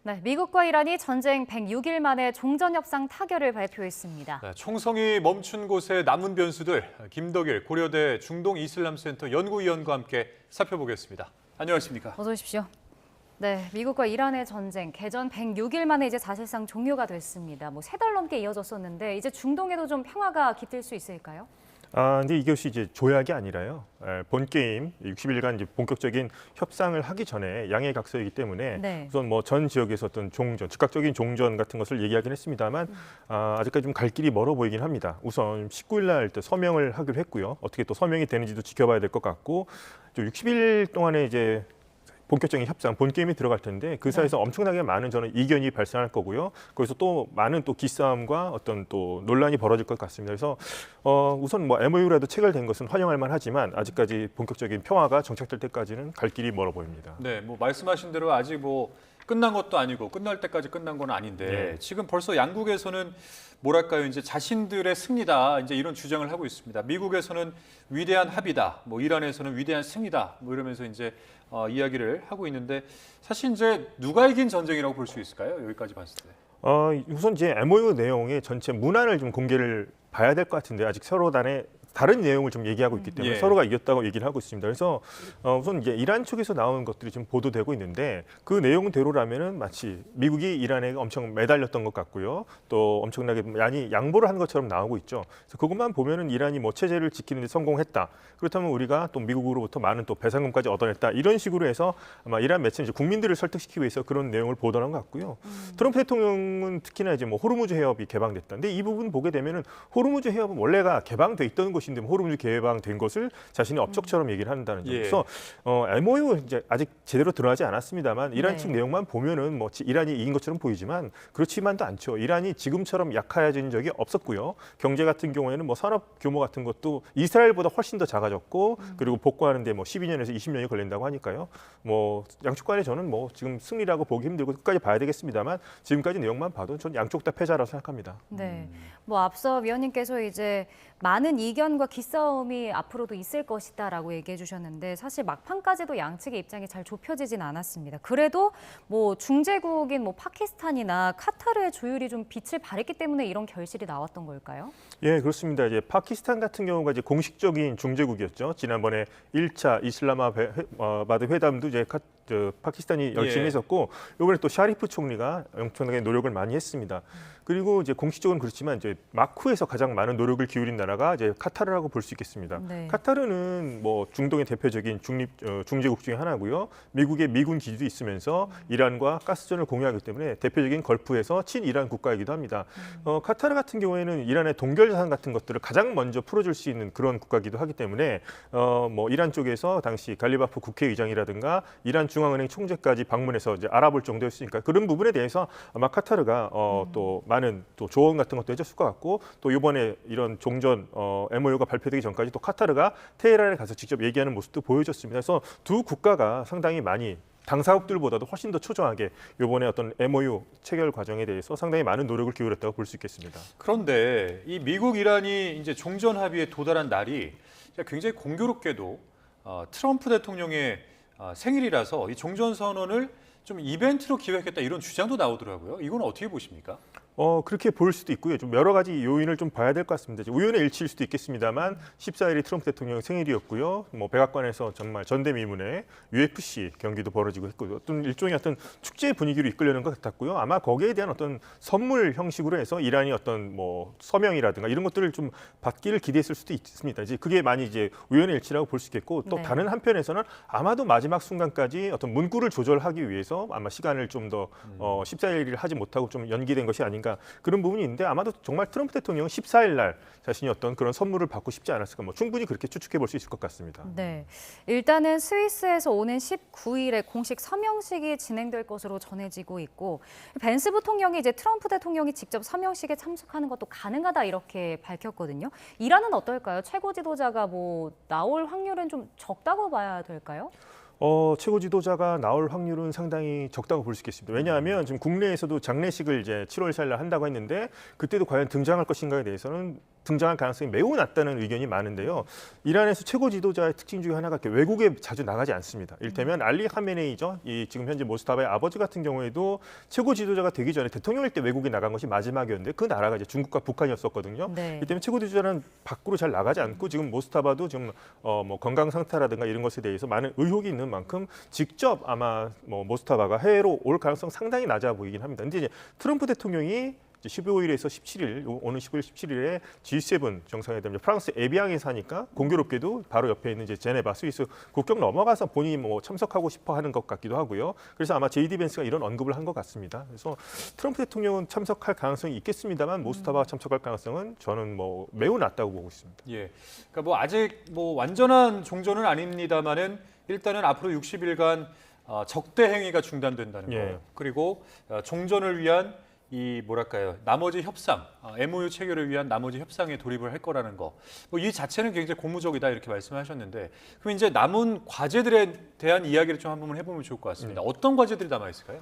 네, 미국과 이란이 전쟁 106일 만에 종전협상 타결을 발표했습니다. 네, 총성이 멈춘 곳의 남은 변수들, 김덕일 고려대 중동이슬람센터 연구위원과 함께 살펴보겠습니다. 안녕하십니까? 어서 오십시오. 네, 미국과 이란의 전쟁 개전 106일 만에 이제 사실상 종료가 됐습니다. 세 달 넘게 이어졌었는데 이제 중동에도 좀 평화가 깃들 수 있을까요? 근데 이것이 이제 조약이 아니라요. 본 게임 60일간 이제 본격적인 협상을 하기 전에 양해각서이기 때문에 네. 우선 전 지역에서 어떤 종전, 즉각적인 종전 같은 것을 얘기하긴 했습니다만 아직까지 좀 갈 길이 멀어 보이긴 합니다. 우선 19일 날 서명을 하기로 했고요. 어떻게 또 서명이 되는지도 지켜봐야 될 것 같고, 60일 동안에 이제 본격적인 협상, 본 게임이 들어갈 텐데 그 사이에서 엄청나게 많은 저는 이견이 발생할 거고요. 거기서 또 많은 또 기싸움과 어떤 또 논란이 벌어질 것 같습니다. 그래서 우선 MOU라도 체결된 것은 환영할 만하지만 아직까지 본격적인 평화가 정착될 때까지는 갈 길이 멀어 보입니다. 네, 말씀하신 대로 아직 끝난 것도 아니고 끝날 때까지 끝난 건 아닌데 지금 벌써 양국에서는 뭐랄까요, 이제 자신들의 승리다, 이제 이런 주장을 하고 있습니다. 미국에서는 위대한 합의다, 이란에서는 위대한 승리다, 이러면서 이제 이야기를 하고 있는데 사실 이제 누가 이긴 전쟁이라고 볼 수 있을까요? 여기까지 봤을 때. 우선 이제 MOU 내용의 전체 문안을 좀 공개를 봐야 될 것 같은데 아직 서로 간에 다른 내용을 좀 얘기하고 있기 때문에 서로가 이겼다고 얘기를 하고 있습니다. 그래서 우선 이제 이란 쪽에서 나오는 것들이 지금 보도되고 있는데 그 내용대로라면은 마치 미국이 이란에 엄청 매달렸던 것 같고요. 또 엄청나게 많이 양보를 한 것처럼 나오고 있죠. 그래서 그것만 보면은 이란이 체제를 지키는 데 성공했다. 그렇다면 우리가 또 미국으로부터 많은 또 배상금까지 얻어냈다. 이런 식으로 해서 아마 이란 매체 이제 국민들을 설득시키기 위해서 그런 내용을 보도한 것 같고요. 트럼프 대통령은 특히나 이제 호르무즈 해협이 개방됐다. 근데 이 부분 보게 되면은 호르무즈 해협은 원래가 개방돼 있던 곳인데 호르무즈 개방된 것을 자신이 업적처럼 얘기를 한다는 점. 그래서 MOU 이제 아직 제대로 드러나지 않았습니다만 이란 측 내용만 보면은 이란이 이긴 것처럼 보이지만 그렇지만도 않죠. 이란이 지금처럼 약해진 적이 없었고요. 경제 같은 경우에는 산업 규모 같은 것도 이스라엘보다 훨씬 더 작아졌고 그리고 복구하는데 12년에서 20년이 걸린다고 하니까요. 양쪽 간에 저는 지금 승리라고 보기 힘들고 끝까지 봐야 되겠습니다만 지금까지 내용만 봐도 전 양쪽 다 패자라고 생각합니다. 네, 앞서 위원님께서 이제 많은 이견과 기싸움이 앞으로도 있을 것이다라고 얘기해 주셨는데 사실 막판까지도 양측의 입장이 잘 좁혀지진 않았습니다. 그래도 중재국인 파키스탄이나 카타르의 조율이 좀 빛을 발했기 때문에 이런 결실이 나왔던 걸까요? 예, 그렇습니다. 이제 파키스탄 같은 경우가 이제 공식적인 중재국이었죠. 지난번에 1차 이슬라마바드 회담도 이제 파키스탄이 열심히 했었고 이번에 또 샤리프 총리가 엄청나게 노력을 많이 했습니다. 그리고 이제 공식적으로는 그렇지만 이제 마쿠에서 가장 많은 노력을 기울인 나라가 이제 카타르라고 볼 수 있겠습니다. 카타르는 중동의 대표적인 중재국 중에 하나고요. 미국의 미군 기지도 있으면서 이란과 가스전을 공유하기 때문에 대표적인 걸프에서 친이란 국가이기도 합니다. 카타르 같은 경우에는 이란의 동결자산 같은 것들을 가장 먼저 풀어줄 수 있는 그런 국가이기도 하기 때문에 이란 쪽에서 당시 갈리바프 국회의장이라든가 이란 중앙은행 총재까지 방문해서 이제 알아볼 정도였으니까 그런 부분에 대해서 아마 카타르가 또 많은 또 조언 같은 것도 해줬을 것 같고 또 이번에 이런 종전 MOU가 발표되기 전까지 또 카타르가 테헤란에 가서 직접 얘기하는 모습도 보여줬습니다. 그래서 두 국가가 상당히 많이 당사국들보다도 훨씬 더 초조하게 이번에 어떤 MOU 체결 과정에 대해서 상당히 많은 노력을 기울였다고 볼 수 있겠습니다. 그런데 이 미국 이란이 이제 종전 합의에 도달한 날이 굉장히 공교롭게도 트럼프 대통령의 생일이라서 이 종전 선언을 좀 이벤트로 기획했다 이런 주장도 나오더라고요. 이건 어떻게 보십니까? 그렇게 볼 수도 있고요. 좀 여러 가지 요인을 좀 봐야 될 것 같습니다. 우연의 일치일 수도 있겠습니다만 14일이 트럼프 대통령 생일이었고요. 백악관에서 정말 전대미문의 UFC 경기도 벌어지고 했고 어떤 일종의 축제 분위기로 이끌려는 것 같았고요. 아마 거기에 대한 어떤 선물 형식으로 해서 이란이 어떤 서명이라든가 이런 것들을 좀 받기를 기대했을 수도 있습니다. 이제 그게 많이 이제 우연의 일치라고 볼 수 있겠고 또 다른 한편에서는 아마도 마지막 순간까지 어떤 문구를 조절하기 위해서 아마 시간을 좀 더 14일을 하지 못하고 좀 연기된 것이 아닌가 그런 부분이 있는데 아마도 정말 트럼프 대통령은 14일 날 자신이 어떤 그런 선물을 받고 싶지 않았을까 충분히 그렇게 추측해 볼 수 있을 것 같습니다. 네, 일단은 스위스에서 오는 19일에 공식 서명식이 진행될 것으로 전해지고 있고 벤스 부통령이 이제 트럼프 대통령이 직접 서명식에 참석하는 것도 가능하다 이렇게 밝혔거든요. 이란은 어떨까요? 최고 지도자가 나올 확률은 좀 적다고 봐야 될까요? 최고 지도자가 나올 확률은 상당히 적다고 볼 수 있겠습니다. 왜냐하면 지금 국내에서도 장례식을 이제 7월 4일 날 한다고 했는데 그때도 과연 등장할 것인가에 대해서는 등장할 가능성이 매우 낮다는 의견이 많은데요. 이란에서 최고 지도자의 특징 중에 하나가 외국에 자주 나가지 않습니다. 이를테면 알리 카메네이죠. 이 지금 현재 모스타바의 아버지 같은 경우에도 최고 지도자가 되기 전에 대통령일 때 외국에 나간 것이 마지막이었는데 그 나라가 이제 중국과 북한이었었거든요. 네. 이 때문에 최고 지도자는 밖으로 잘 나가지 않고 지금 모스타바도 지금 뭐 건강 상태라든가 이런 것에 대해서 많은 의혹이 있는 만큼 직접 아마 뭐 모스타바가 해외로 올 가능성 상당히 낮아 보이긴 합니다. 근데 이제 트럼프 대통령이 15일에서 17일, 오늘 15일, 17일에 G7 정상회담, 프랑스 에비앙에서 하니까 공교롭게도 바로 옆에 있는 이제 제네바, 스위스 국경 넘어가서 본인이 뭐 참석하고 싶어 하는 것 같기도 하고요. 그래서 아마 제이디 벤스가 이런 언급을 한 것 같습니다. 그래서 트럼프 대통령은 참석할 가능성이 있겠습니다만 모스타바가 참석할 가능성은 저는 뭐 매우 낮다고 보고 있습니다. 예. 그러니까 뭐 아직 뭐 완전한 종전은 아닙니다만은 일단은 앞으로 60일간 적대 행위가 중단된다는 거. 예. 그리고 종전을 위한 이 뭐랄까요 나머지 협상, MOU 체결을 위한 나머지 협상에 돌입을 할 거라는 거. 뭐 이 자체는 굉장히 고무적이다 이렇게 말씀하셨는데, 그럼 이제 남은 과제들에 대한 이야기를 좀 한번 해보면 좋을 것 같습니다. 어떤 과제들이 남아 있을까요?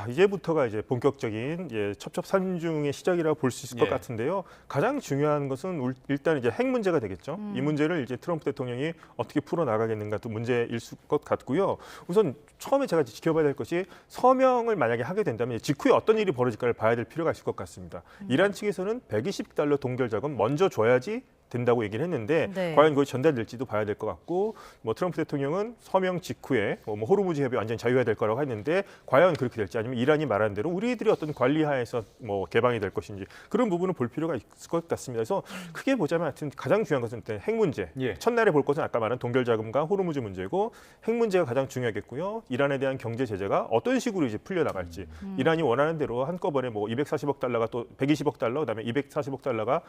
이제부터가 이제 본격적인 첩첩산중의 시작이라고 볼 수 있을 것 같은데요. 가장 중요한 것은 일단 이제 핵 문제가 되겠죠. 이 문제를 이제 트럼프 대통령이 어떻게 풀어 나가겠는가 또 문제일 것 같고요. 우선 처음에 제가 지켜봐야 될 것이 서명을 만약에 하게 된다면 직후에 어떤 일이 벌어질까를 봐야 될 필요가 있을 것 같습니다. 이란 측에서는 $120 동결 자금 먼저 줘야지 된다고 얘기를 했는데 네. 과연 그것이 전달될지도 봐야 될 것 같고, 뭐 트럼프 대통령은 서명 직후에 뭐 호르무즈 해협이 완전히 자유화 될 거라고 했는데 과연 그렇게 될지, 아니면 이란이 말한 대로 우리들이 어떤 관리하에서 뭐 개방이 될 것인지 그런 부분을 볼 필요가 있을 것 같습니다. 그래서 크게 보자면 하여튼 가장 중요한 것은 일단 핵 문제. 예. 첫날에 볼 것은 아까 말한 동결 자금과 호르무즈 문제고, 핵 문제가 가장 중요하겠고요. 이란에 대한 경제 제재가 어떤 식으로 이제 풀려 나갈지. 이란이 원하는 대로 한꺼번에 뭐 240억 달러가 또 120억 달러, 그다음에 240억 달러가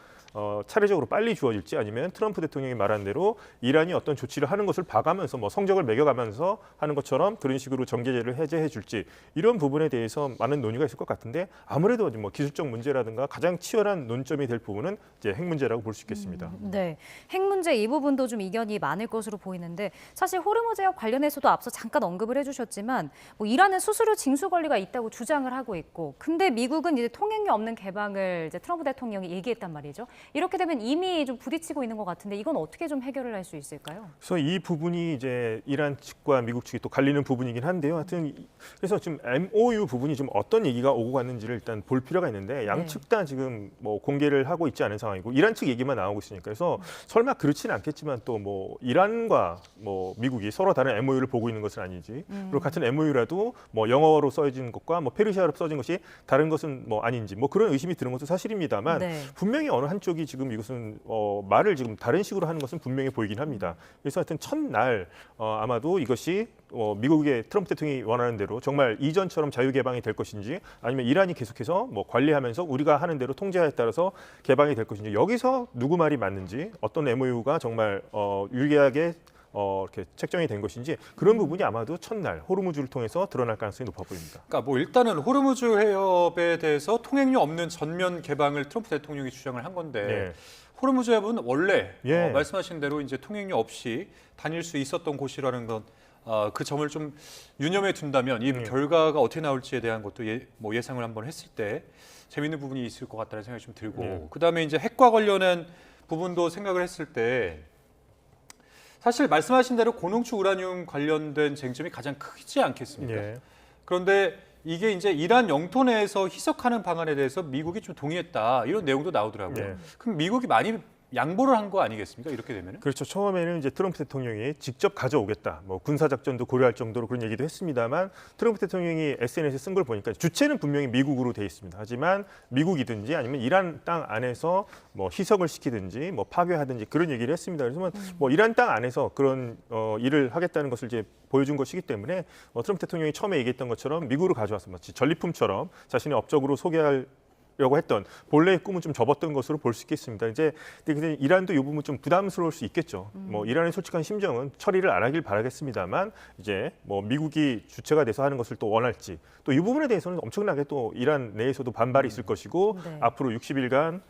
차례적으로 빨리 주어질지, 아니면 트럼프 대통령이 말한 대로 이란이 어떤 조치를 하는 것을 봐가면서 뭐 성적을 매겨가면서 하는 것처럼 그런 식으로 정제제를 해제해 줄지, 이런 부분에 대해서 많은 논의가 있을 것 같은데, 아무래도 뭐 기술적 문제라든가 가장 치열한 논점이 될 부분은 이제 핵 문제라고 볼 수 있겠습니다. 네, 핵 문제 이 부분도 좀 이견이 많을 것으로 보이는데, 사실 호르무즈 해협 관련해서도 앞서 잠깐 언급을 해주셨지만 뭐 이란은 수수료 징수 권리가 있다고 주장을 하고 있고, 근데 미국은 이제 통행료 없는 개방을 이제 트럼프 대통령이 얘기했단 말이죠. 이렇게 되면 이미 좀 부딪히고 있는 것 같은데 이건 어떻게 좀 해결을 할 수 있을까요? 그래서 이 부분이 이제 이란 측과 미국 측이 또 갈리는 부분이긴 한데요. 하여튼 그래서 지금 MOU 부분이 좀 어떤 얘기가 오고 갔는지를 일단 볼 필요가 있는데, 양측 다 지금 뭐 공개를 하고 있지 않은 상황이고 이란 측 얘기만 나오고 있으니까, 그래서 설마 그렇지는 않겠지만 또 뭐 이란과 뭐 미국이 서로 다른 MOU를 보고 있는 것은 아니지. 그리고 같은 MOU라도 뭐 영어로 써진 것과 뭐 페르시아로 써진 것이 다른 것은 뭐 아닌지, 뭐 그런 의심이 드는 것도 사실입니다만 네. 분명히 어느 한쪽이 지금 이것은 말을 지금 다른 식으로 하는 것은 분명히 보이긴 합니다. 그래서 하여튼 첫날 아마도 이것이 미국의 트럼프 대통령이 원하는 대로 정말 이전처럼 자유 개방이 될 것인지, 아니면 이란이 계속해서 뭐 관리하면서 우리가 하는 대로 통제하에 따라서 개방이 될 것인지, 여기서 누구 말이 맞는지, 어떤 MOU가 정말 유리하게 이렇게 책정이 된 것인지, 그런 부분이 아마도 첫날 호르무즈를 통해서 드러날 가능성이 높아 보입니다. 그러니까 뭐 일단은 호르무즈 해협에 대해서 통행료 없는 전면 개방을 트럼프 대통령이 주장을 한 건데, 네. 호르무즈 해협은 원래 예. 말씀하신 대로 이제 통행료 없이 다닐 수 있었던 곳이라는 건 그 점을 좀 유념해 둔다면 이 결과가 어떻게 나올지에 대한 것도 뭐 예상을 한번 했을 때 재미있는 부분이 있을 것 같다는 생각이 좀 들고, 그다음에 이제 핵과 관련한 부분도 생각을 했을 때 사실 말씀하신 대로 고농축 우라늄 관련된 쟁점이 가장 크지 않겠습니까? 예. 그런데 이게 이제 이란 영토 내에서 희석하는 방안에 대해서 미국이 좀 동의했다, 이런 내용도 나오더라고요. 예. 그럼 미국이 많이 양보를 한 거 아니겠습니까? 이렇게 되면은? 그렇죠. 처음에는 이제 트럼프 대통령이 직접 가져오겠다, 뭐 군사 작전도 고려할 정도로 그런 얘기도 했습니다만, 트럼프 대통령이 SNS에 쓴 걸 보니까 주체는 분명히 미국으로 돼 있습니다. 하지만 미국이든지 아니면 이란 땅 안에서 뭐 희석을 시키든지 뭐 파괴하든지 그런 얘기를 했습니다. 그래서 뭐 이란 땅 안에서 그런 일을 하겠다는 것을 이제 보여준 것이기 때문에 트럼프 대통령이 처음에 얘기했던 것처럼 미국으로 가져와서 마치 전리품처럼 자신의 업적으로 소개할 려고 했던 본래의 꿈은 좀 접었던 것으로 볼 수 있겠습니다. 이제 근데 이란도 이 부분 좀 부담스러울 수 있겠죠. 뭐 이란의 솔직한 심정은 처리를 안 하길 바라겠습니다만, 이제 뭐 미국이 주체가 돼서 하는 것을 또 원할지, 또 이 부분에 대해서는 엄청나게 또 이란 내에서도 반발이 있을 것이고, 네. 앞으로 60일간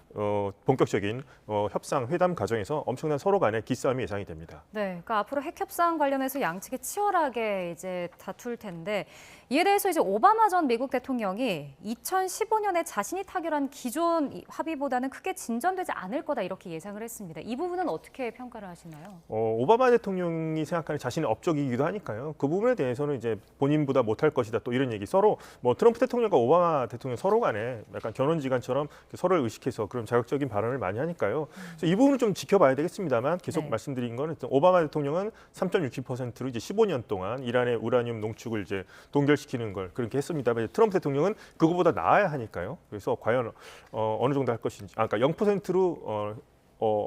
본격적인 협상 회담 과정에서 엄청난 서로 간의 기싸움이 예상이 됩니다. 네, 그러니까 앞으로 핵 협상 관련해서 양측이 치열하게 이제 다툴 텐데, 이에 대해서 이제 오바마 전 미국 대통령이 2015년에 자신이 타결한 기존 합의보다는 크게 진전되지 않을 거다 이렇게 예상을 했습니다. 이 부분은 어떻게 평가를 하시나요? 오바마 대통령이 생각하는 자신의 업적이기도 하니까요. 그 부분에 대해서는 이제 본인보다 못할 것이다 또 이런 얘기 서로 뭐 트럼프 대통령과 오바마 대통령 서로 간에 약간 견원지간처럼 서로를 의식해서 그런 자극적인 발언을 많이 하니까요. 그래서 이 부분은 좀 지켜봐야 되겠습니다만 계속 네. 말씀드린 거는 오바마 대통령은 3.67%로 이제 15년 동안 이란의 우라늄 농축을 이제 동결시키는 걸 그렇게 했습니다만 트럼프 대통령은 그거보다 나아야 하니까요. 그래서 과연 어느 정도 할 것인지, 그러니까 0%로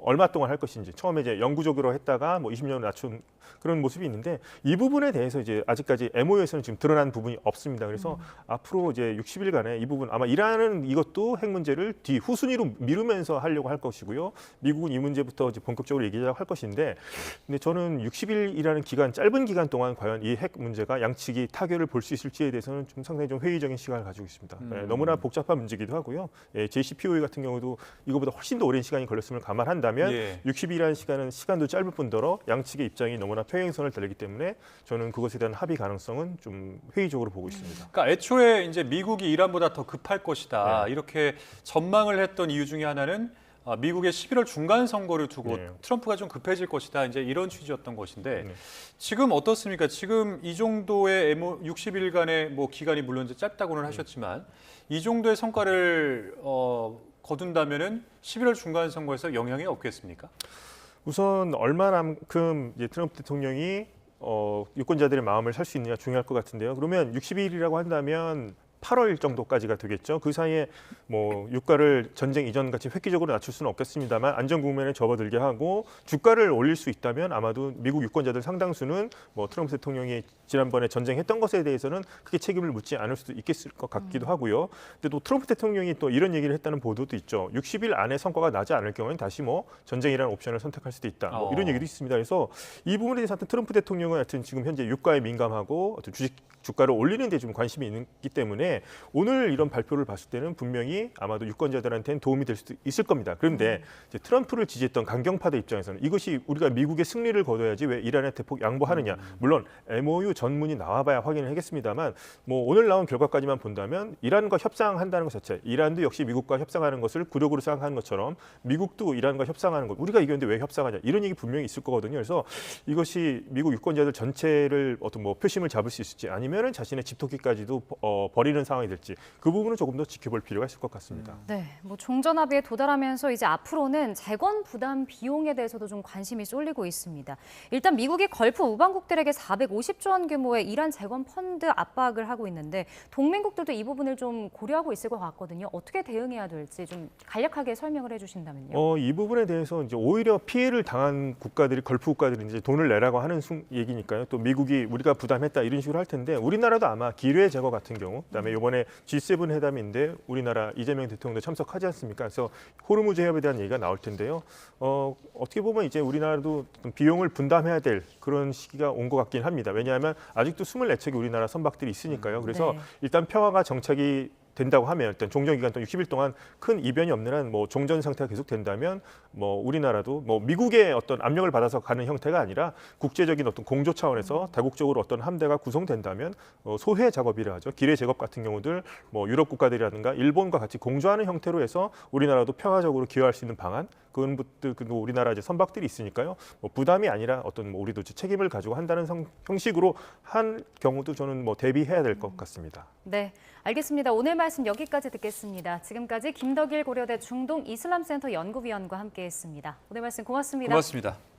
얼마 동안 할 것인지 처음에 이제 영구적으로 했다가 뭐 20년 낮춘 그런 모습이 있는데 이 부분에 대해서 이제 아직까지 MOU에서는 지금 드러난 부분이 없습니다. 그래서 앞으로 이제 60일간의 이 부분 아마 이란은 이것도 핵 문제를 후순위로 미루면서 하려고 할 것이고요. 미국은 이 문제부터 이제 본격적으로 얘기하려고 할 것인데, 근데 저는 60일이라는 기간 짧은 기간 동안 과연 이 핵 문제가 양측이 타결을 볼 수 있을지에 대해서는 좀 상당히 좀 회의적인 시각을 가지고 있습니다. 너무나 복잡한 문제이기도 하고요. JCPOA 같은 경우도 이거보다 훨씬 더 오랜 시간이 걸렸음을 감안한다면 60일이라는 시간도 짧을 뿐더러 양측의 입장이 너무나 평행선을 달리기 때문에 저는 그것에 대한 합의 가능성은 좀 회의적으로 보고 있습니다. 그러니까 애초에 이제 미국이 이란보다 더 급할 것이다 이렇게 전망을 했던 이유 중에 하나는 미국의 11월 중간 선거를 두고 트럼프가 좀 급해질 것이다 이제 이런 취지였던 것인데 지금 어떻습니까? 지금 이 정도의 60일간의 뭐 기간이 물론 이제 짧다고는 하셨지만 이 정도의 성과를 거둔다면은 11월 중간 선거에서 영향이 없겠습니까? 우선 얼마만큼 이제 트럼프 대통령이 유권자들의 마음을 살 수 있느냐 중요할 것 같은데요. 그러면 60일이라고 한다면 8월 정도까지가 되겠죠. 그 사이에 뭐 유가를 전쟁 이전 같이 획기적으로 낮출 수는 없겠습니다만 안전 국면에 접어들게 하고 주가를 올릴 수 있다면 아마도 미국 유권자들 상당수는 뭐 트럼프 대통령이 지난번에 전쟁했던 것에 대해서는 크게 책임을 묻지 않을 수도 있겠을 것 같기도 하고요. 근데 또 트럼프 대통령이 또 이런 얘기를 했다는 보도도 있죠. 60일 안에 성과가 나지 않을 경우에는 다시 뭐 전쟁이라는 옵션을 선택할 수도 있다. 뭐 이런 얘기도 있습니다. 그래서 이 부분에 대해서 하여튼 트럼프 대통령은 하여튼 지금 현재 유가에 민감하고 어떤 주가를 올리는 데 좀 관심이 있기 때문에 오늘 이런 발표를 봤을 때는 분명히 아마도 유권자들한테는 도움이 될 수도 있을 겁니다. 그런데 이제 트럼프를 지지했던 강경파들 입장에서는 이것이 우리가 미국의 승리를 거둬야지 왜 이란에 대폭 양보하느냐. 물론 MOU 전문이 나와봐야 확인을 하겠습니다만 뭐 오늘 나온 결과까지만 본다면 이란과 협상한다는 것 자체, 이란도 역시 미국과 협상하는 것을 굴욕으로 생각하는 것처럼 미국도 이란과 협상하는 것, 우리가 이겼는데 왜 협상하냐 이런 얘기 분명히 있을 거거든요. 그래서 이것이 미국 유권자들 전체를 어떤 뭐 표심을 잡을 수 있을지 아니면은 자신의 집토끼까지도 버리는 상황이 될지 그 부분은 조금 더 지켜볼 필요가 있을 것 같습니다. 네, 뭐 종전 합의에 도달하면서 이제 앞으로는 재건 부담 비용에 대해서도 좀 관심이 쏠리고 있습니다. 일단 미국이 걸프 우방국들에게 450조 원 규모의 이란 재건 펀드 압박을 하고 있는데 동맹국들도 이 부분을 좀 고려하고 있을 것 같거든요. 어떻게 대응해야 될지 좀 간략하게 설명을 해주신다면요. 이 부분에 대해서 이제 오히려 피해를 당한 국가들이 걸프 국가들이 이제 돈을 내라고 하는 얘기니까요. 또 미국이 우리가 부담했다 이런 식으로 할 텐데 우리나라도 아마 기뢰 제거 같은 경우, 그다음에 이번에 G7 회담인데 우리나라 이재명 대통령도 참석하지 않습니까? 그래서 호르무즈 해협에 대한 얘기가 나올 텐데요. 어떻게 보면 이제 우리나라도 비용을 분담해야 될 그런 시기가 온 것 같긴 합니다. 왜냐하면 아직도 24척의 우리나라 선박들이 있으니까요. 그래서 일단 평화가 정착이 된다고 하면 일단 종전 기간 동안 60일 동안 큰 이변이 없는 한 뭐 종전 상태가 계속 된다면 뭐 우리나라도 뭐 미국의 어떤 압력을 받아서 가는 형태가 아니라 국제적인 어떤 공조 차원에서 다국적으로 어떤 함대가 구성된다면 소해 작업이라 하죠. 기뢰 제거 같은 경우들 뭐 유럽 국가들이라든가 일본과 같이 공조하는 형태로 해서 우리나라도 평화적으로 기여할 수 있는 방안 그건 우리나라 이제 선박들이 있으니까요. 뭐 부담이 아니라 어떤 뭐 우리도 책임을 가지고 한다는 형식으로 한 경우도 저는 뭐 대비해야 될 것 같습니다. 네, 알겠습니다. 오늘 말씀 여기까지 듣겠습니다. 지금까지 김덕일 고려대 중동 이슬람센터 연구위원과 함께했습니다. 오늘 말씀 고맙습니다. 고맙습니다.